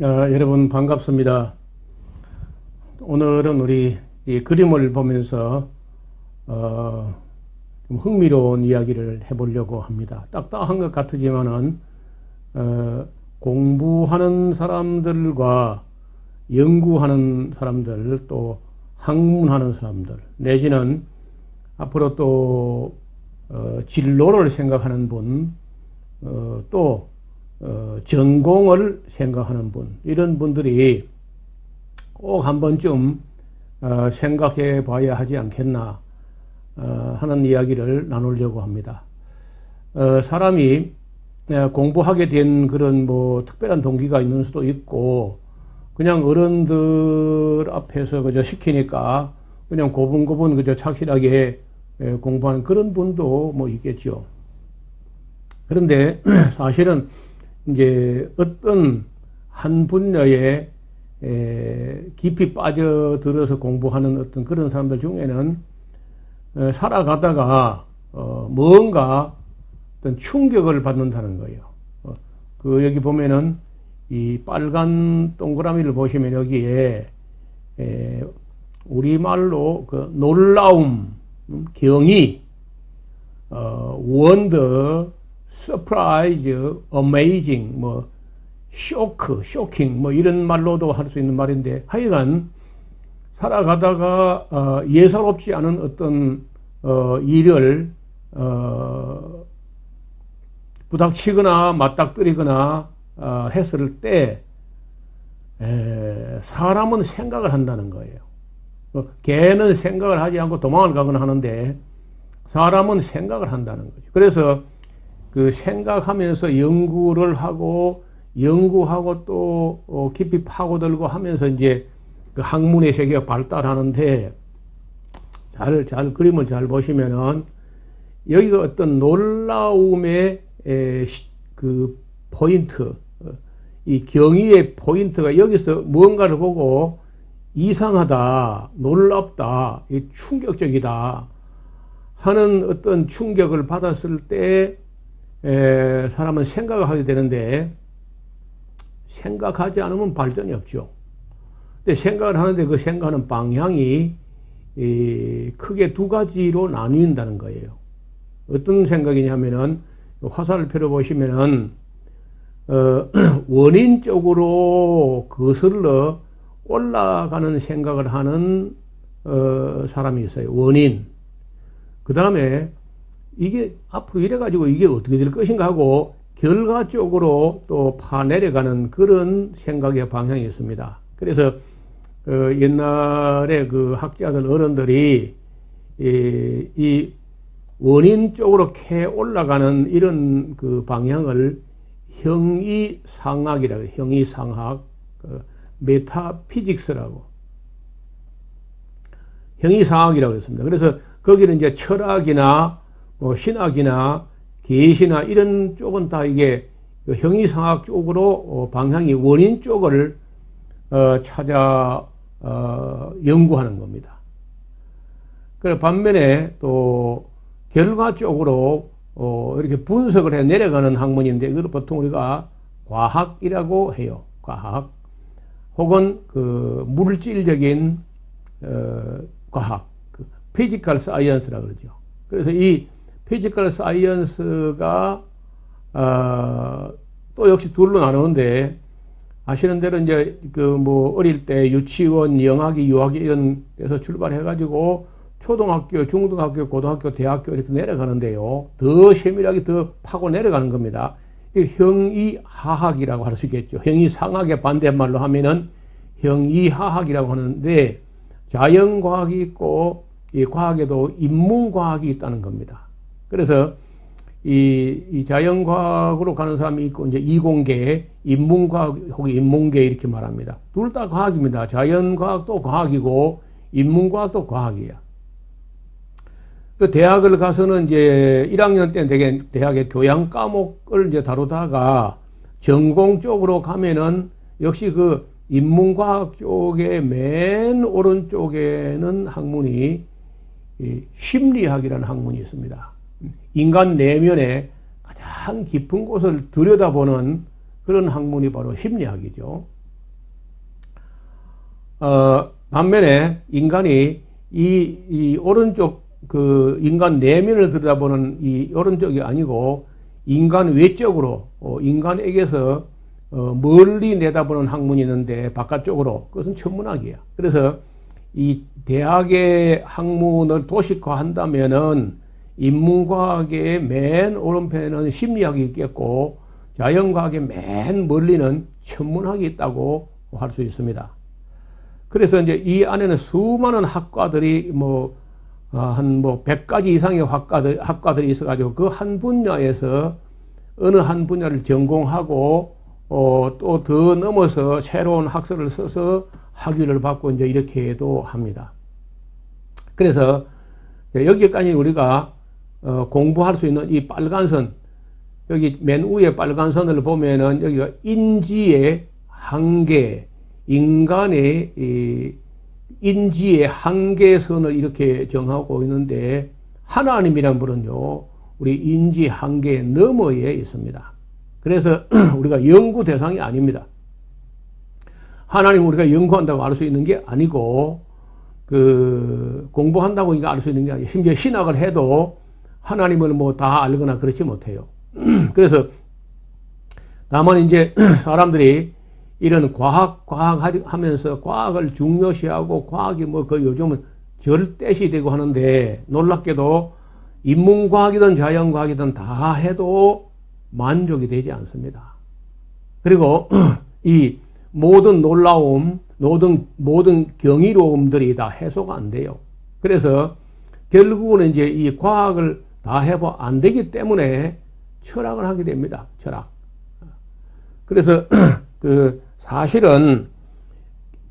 여러분 반갑습니다. 오늘은 우리 이 그림을 보면서 좀 흥미로운 이야기를 해보려고 합니다. 딱딱한 것 같으지만은 공부하는 사람들과 연구하는 사람들, 또 학문하는 사람들, 내지는 앞으로 또 진로를 생각하는 분, 또 전공을 생각하는 분, 이런 분들이 꼭 한 번쯤 생각해 봐야 하지 않겠나 하는 이야기를 나누려고 합니다. 사람이 공부하게 된 그런 특별한 동기가 있는 수도 있고, 그냥 어른들 앞에서 그저 시키니까 그냥 고분고분 그저 착실하게 공부하는 그런 분도 있겠죠. 그런데 사실은 이제 어떤 한 분야에 깊이 빠져들어서 공부하는 어떤 그런 사람들 중에는 살아가다가 뭔가 어떤 충격을 받는다는 거예요. 여기 보면은 이 빨간 동그라미를 보시면 여기에 우리말로 놀라움, 경이, wonder, surprise, amazing, shock, shocking, 이런 말로도 할 수 있는 말인데, 하여간 살아가다가 예사롭지 않은 어떤 일을 부닥치거나 맞닥뜨리거나 했을 때 사람은 생각을 한다는 거예요. 개는 생각을 하지 않고 도망을 가거나 하는데 사람은 생각을 한다는 거죠. 그래서 그 생각하면서 연구하고 또 깊이 파고들고 하면서 이제 그 학문의 세계가 발달하는데, 잘 그림을 잘 보시면은 여기가 어떤 놀라움의 그 포인트, 이 경의의 포인트가 여기서 무언가를 보고 이상하다, 놀랍다, 충격적이다 하는 어떤 충격을 받았을 때 사람은 생각을 하게 되는데, 생각하지 않으면 발전이 없죠. 근데 생각을 하는데 그 생각하는 방향이 크게 두 가지로 나뉜다는 거예요. 어떤 생각이냐면은 화살을 펴보시면은 원인 쪽으로 거슬러 올라가는 생각을 하는 사람이 있어요. 원인. 그 다음에 이게 앞으로 이래가지고 이게 어떻게 될 것인가 하고 결과적으로 또 파내려가는 그런 생각의 방향이 있습니다. 그래서 옛날에 그 학자들 어른들이 이 원인 쪽으로 캐 올라가는 이런 그 방향을 형이상학이라고 해요. 형이상학, 메타피직스라고. 형이상학이라고 했습니다. 그래서 거기는 이제 철학이나 신학이나 계시나 이런 쪽은 다 이게 형이상학 쪽으로 방향이 원인 쪽을 찾아 연구하는 겁니다. 그래 반면에 또 결과적으로 이렇게 분석을 해 내려가는 학문인데, 이걸 보통 우리가 과학이라고 해요. 과학 혹은 그 물질적인 과학, 피지컬 사이언스라고 그러죠. 그래서 이 피지컬 사이언스가 또 역시 둘로 나누는데, 아시는 대로 이제 어릴 때 유치원, 영학이, 유학이 이런 데서 출발해가지고 초등학교, 중등학교, 고등학교, 대학교 이렇게 내려가는데요. 더 세밀하게 더 파고 내려가는 겁니다. 형이하학이라고 할 수 있겠죠. 형이상학의 반대말로 하면은 형이하학이라고 하는데, 자연과학이 있고 이 과학에도 인문과학이 있다는 겁니다. 그래서 이 자연과학으로 가는 사람이 있고, 이제 이공계, 인문과학 혹은 인문계 이렇게 말합니다. 둘 다 과학입니다. 자연과학도 과학이고 인문과학도 과학이에요. 그 대학을 가서는 이제 1학년 때는 되게 대학의 교양 과목을 이제 다루다가 전공 쪽으로 가면은 역시 그 인문과학 쪽에 맨 오른쪽에는 학문이 심리학이라는 학문이 있습니다. 인간 내면의 가장 깊은 곳을 들여다보는 그런 학문이 바로 심리학이죠. 반면에 인간이 이 오른쪽 그 인간 내면을 들여다보는 이 오른쪽이 아니고 인간 외적으로 인간에게서 멀리 내다보는 학문이 있는데 바깥쪽으로 그것은 천문학이야. 그래서 이 대학의 학문을 도식화한다면은 인문과학의 맨 오른편에는 심리학이 있겠고 자연과학의 맨 멀리는 천문학이 있다고 할 수 있습니다. 그래서 이제 이 안에는 수많은 학과들이 한 100가지 이상의 학과들이 있어가지고 그 한 분야에서 어느 한 분야를 전공하고 또 더 넘어서 새로운 학설을 써서 학위를 받고 이제 이렇게도 합니다. 그래서 여기까지 우리가 공부할 수 있는 이 빨간 선, 여기 맨 위에 빨간 선을 보면은 여기가 인지의 한계, 인간의 인지의 한계선을 이렇게 정하고 있는데 하나님이란 분은요 우리 인지 한계 너머에 있습니다. 그래서 우리가 연구 대상이 아닙니다. 하나님 우리가 연구한다고 알 수 있는 게 아니고 그 공부한다고 알 수 있는 게 아니고 심지어 신학을 해도 하나님을 다 알거나 그렇지 못해요. 그래서 다만 이제 사람들이 이런 과학 하면서 과학을 중요시하고 과학이 그 요즘은 절대시 되고 하는데 놀랍게도 인문과학이든 자연과학이든 다 해도 만족이 되지 않습니다. 그리고 이 모든 놀라움, 모든 경이로움들이 다 해소가 안 돼요. 그래서 결국은 이제 이 과학을 다 해봐 안 되기 때문에 철학을 하게 됩니다. 철학. 그래서 사실은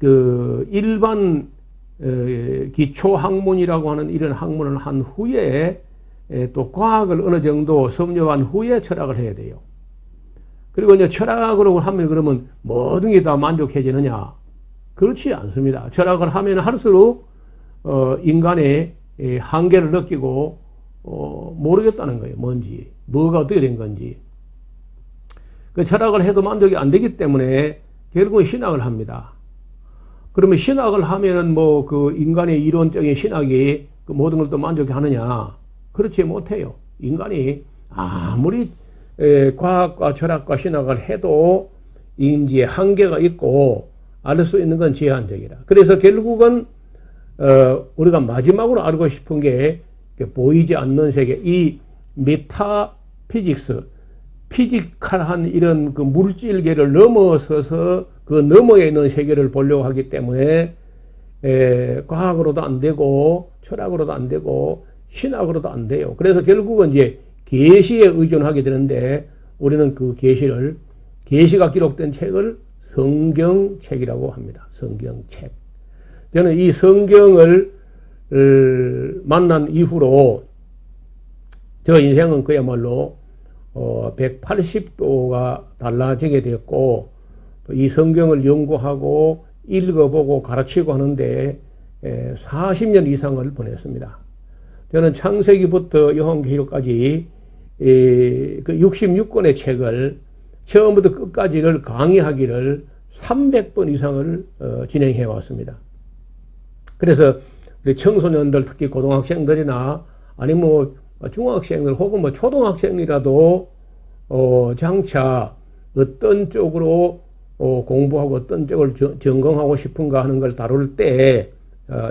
일반 기초 학문이라고 하는 이런 학문을 한 후에 또 과학을 어느 정도 섭렵한 후에 철학을 해야 돼요. 그리고 이제 철학으로 하면 그러면 모든 게 다 만족해지느냐? 그렇지 않습니다. 철학을 하면 할수록 인간의 한계를 느끼고 모르겠다는 거예요. 뭔지, 뭐가 어떻게 된 건지. 그 철학을 해도 만족이 안 되기 때문에 결국은 신학을 합니다. 그러면 신학을 하면은 그 인간의 이론적인 신학이 그 모든 걸 또 만족하느냐? 그렇지 못해요. 인간이 아무리 과학과 철학과 신학을 해도 인지의 한계가 있고 알 수 있는 건 제한적이라. 그래서 결국은 우리가 마지막으로 알고 싶은 게 보이지 않는 세계, 이 메타피직스, 피지컬한 이런 그 물질계를 넘어서서 그 너머에 있는 세계를 보려고 하기 때문에 과학으로도 안 되고 철학으로도 안 되고 신학으로도 안 돼요. 그래서 결국은 이제 계시에 의존하게 되는데 우리는 그 계시가 기록된 책을 성경책이라고 합니다. 성경책. 저는 이 성경을 만난 이후로 저 인생은 그야말로 180도가 달라지게 되었고 이 성경을 연구하고 읽어보고 가르치고 하는데 40년 이상을 보냈습니다. 저는 창세기부터 요한계시록까지 그 66권의 책을 처음부터 끝까지를 강의하기를 300번 이상을 진행해 왔습니다. 그래서 우리 청소년들 특히 고등학생들이나 아니면 중학생들 혹은 초등학생이라도 장차 어떤 쪽으로 공부하고 어떤 쪽을 전공하고 싶은가 하는 걸 다룰 때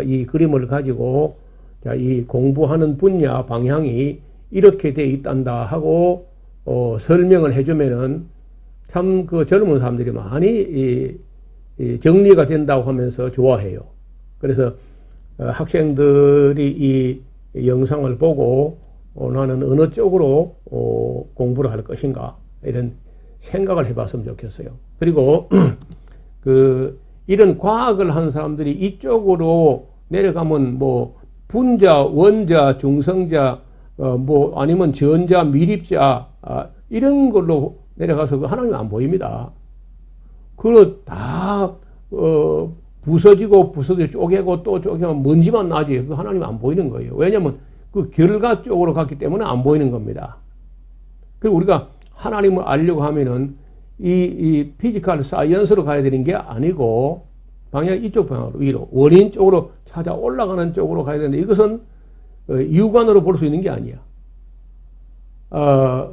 이 그림을 가지고 이 공부하는 분야 방향이 이렇게 돼 있단다 하고 설명을 해주면은 참 그 젊은 사람들이 많이 정리가 된다고 하면서 좋아해요. 그래서 학생들이 이 영상을 보고 나는 어느 쪽으로 공부를 할 것인가 이런 생각을 해봤으면 좋겠어요. 그리고 이런 과학을 하는 사람들이 이쪽으로 내려가면 분자, 원자, 중성자, 아니면 전자, 미립자 이런 걸로 내려가서 하나님 안 보입니다. 그거 다 부서지고 쪼개고 또 쪼개면 먼지만 나지 그 하나님 안 보이는 거예요. 왜냐하면 그 결과 쪽으로 갔기 때문에 안 보이는 겁니다. 그리고 우리가 하나님을 알려고 하면은 이 피지컬 사이언스로 가야 되는 게 아니고 방향 이쪽 방향으로 위로 원인 쪽으로 찾아 올라가는 쪽으로 가야 되는데 이것은 유관으로 볼 수 있는 게 아니야.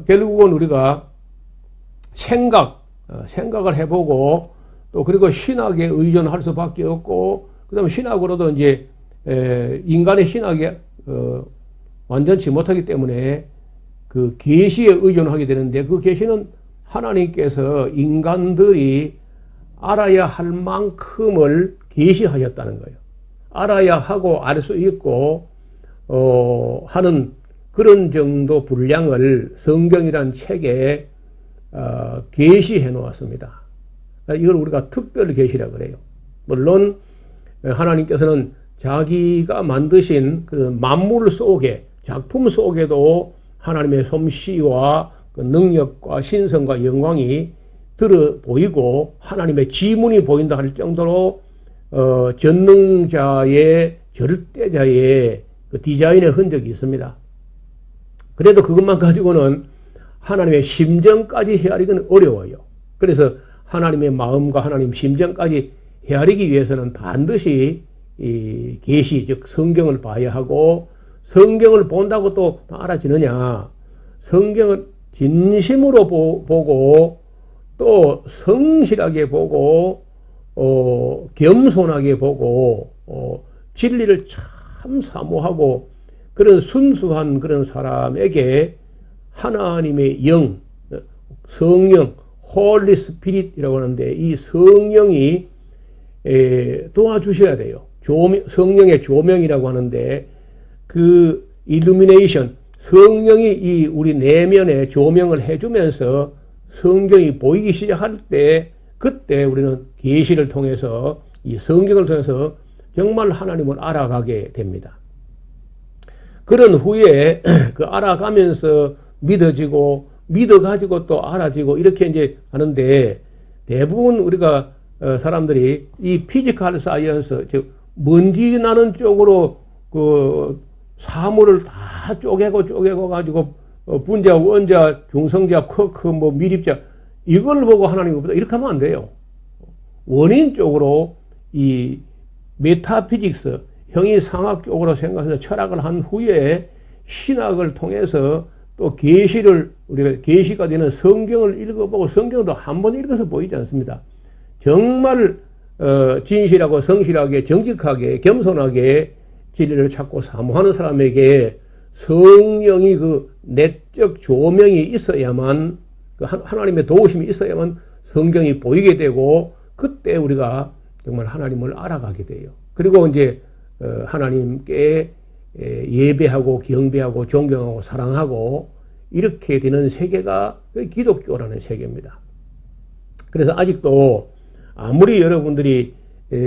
결국은 우리가 생각을 해보고 또 그리고 신학에 의존할 수밖에 없고 그다음에 신학으로도 이제 인간의 신학에 완전치 못하기 때문에 그 계시에 의존하게 되는데 그 계시는 하나님께서 인간들이 알아야 할 만큼을 계시하셨다는 거예요. 알아야 하고 알 수 있고 하는 그런 정도 분량을 성경이란 책에 계시해 놓았습니다. 이걸 우리가 특별 계시라고 그래요. 물론 하나님께서는 자기가 만드신 그 만물 속에 작품 속에도 하나님의 솜씨와 그 능력과 신성과 영광이 들어 보이고 하나님의 지문이 보인다 할 정도로 전능자의 절대자의 그 디자인의 흔적이 있습니다. 그래도 그것만 가지고는 하나님의 심정까지 헤아리기는 어려워요. 그래서 하나님의 마음과 하나님 심정까지 헤아리기 위해서는 반드시 이 계시 즉 성경을 봐야 하고 성경을 본다고 또 알아지느냐? 성경을 진심으로 보고 또 성실하게 보고 겸손하게 보고 진리를 참 사모하고 그런 순수한 그런 사람에게 하나님의 영, 성령, 홀리 스피릿이라고 하는데 이 성령이 도와주셔야 돼요. 성령의 조명이라고 하는데 그 일루미네이션, 성령이 이 우리 내면에 조명을 해주면서 성경이 보이기 시작할 때 그때 우리는 계시를 통해서 이 성경을 통해서 정말 하나님을 알아가게 됩니다. 그런 후에 그 알아가면서 믿어지고 믿어가지고 또 알아지고 이렇게 이제 하는데 대부분 우리가 사람들이 이 피지컬 사이언스 즉 먼지 나는 쪽으로 그 사물을 다 쪼개고 가지고 분자, 원자, 중성자, 쿼크, 뭐 밀입자 이걸 보고 하나님보다 이렇게 하면 안 돼요. 원인 쪽으로 이 메타피직스 형이상학 쪽으로 생각해서 철학을 한 후에 신학을 통해서 또 계시를 우리가 계시가 되는 성경을 읽어보고 성경도 한 번 읽어서 보이지 않습니다. 정말 진실하고 성실하게 정직하게 겸손하게 진리를 찾고 사모하는 사람에게 성령이 그 내적 조명이 있어야만 그 하나님의 도우심이 있어야만 성경이 보이게 되고 그때 우리가 정말 하나님을 알아가게 돼요. 그리고 이제 하나님께 예배하고 경배하고 존경하고 사랑하고 이렇게 되는 세계가 기독교라는 세계입니다. 그래서 아직도 아무리 여러분들이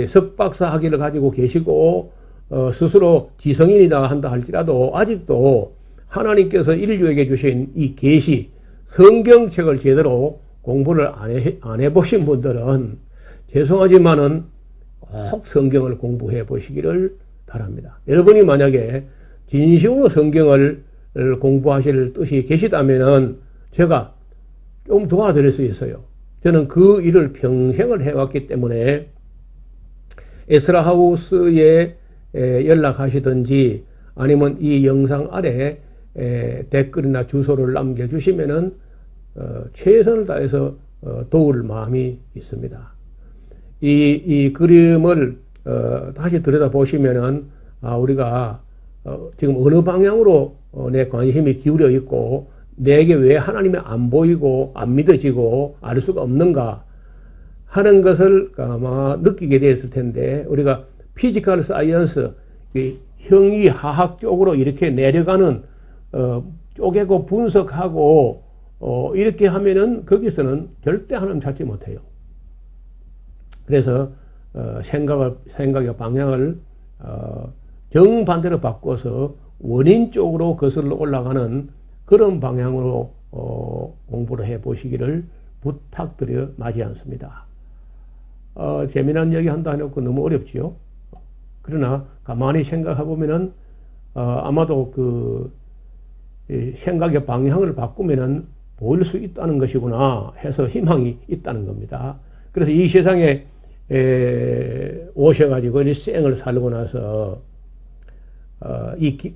석박사 학위를 가지고 계시고 스스로 지성인이다 한다 할지라도 아직도 하나님께서 인류에게 주신 이 계시 성경책을 제대로 공부를 안 해보신 분들은 죄송하지만은 꼭 성경을 공부해 보시기를 바랍니다. 여러분이 만약에 진심으로 성경을 공부하실 뜻이 계시다면은 제가 좀 도와드릴 수 있어요. 저는 그 일을 평생을 해왔기 때문에 에스라 하우스에 연락하시든지 아니면 이 영상 아래 댓글이나 주소를 남겨주시면은 최선을 다해서 도울 마음이 있습니다. 이 그림을 다시 들여다보시면은 우리가 지금 어느 방향으로 내 관심이 기울여 있고 내게 왜 하나님이 안 보이고 안 믿어지고 알 수가 없는가 하는 것을 아마 느끼게 되었을 텐데 우리가 피지컬 사이언스 형이하학 쪽으로 이렇게 내려가는 쪼개고 분석하고 이렇게 하면은 거기서는 절대 하나님 찾지 못해요. 그래서 생각의 방향을 정반대로 바꿔서 원인 쪽으로 거슬러 올라가는 그런 방향으로 공부를 해 보시기를 부탁드려 마지 않습니다. 재미난 얘기 한다 해놓고 너무 어렵지요. 그러나 가만히 생각해 보면은 아마도 그 생각의 방향을 바꾸면은 보일 수 있다는 것이구나 해서 희망이 있다는 겁니다. 그래서 이 세상에 오셔가지고 이 생을 살고 나서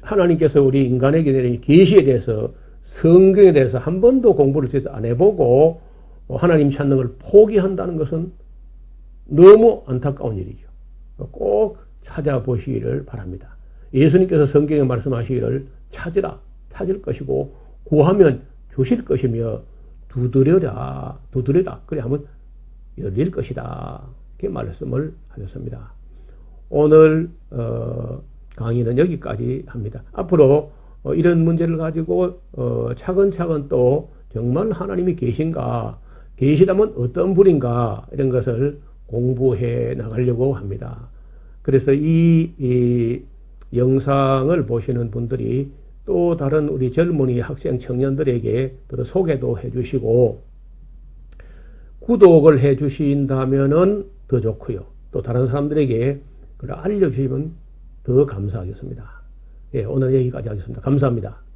하나님께서 우리 인간에게 내린 계시에 대해서 성경에 대해서 한 번도 공부를 제대로 안 해보고 하나님 찾는 걸 포기한다는 것은 너무 안타까운 일이죠. 꼭 찾아보시기를 바랍니다. 예수님께서 성경에 말씀하시기를 찾으라, 찾을 것이고 구하면 주실 것이며 두드려라, 그래 하면 열릴 것이다. 이렇게 말씀을 하셨습니다. 오늘 강의는 여기까지 합니다. 앞으로 이런 문제를 가지고 차근차근 또 정말 하나님이 계신가, 계시다면 어떤 분인가 이런 것을 공부해 나가려고 합니다. 그래서 이 영상을 보시는 분들이 또 다른 우리 젊은이 학생 청년들에게 소개도 해 주시고 구독을 해 주신다면은 더 좋고요. 또 다른 사람들에게 그걸 알려주시면 더 감사하겠습니다. 예, 오늘 여기까지 하겠습니다. 감사합니다.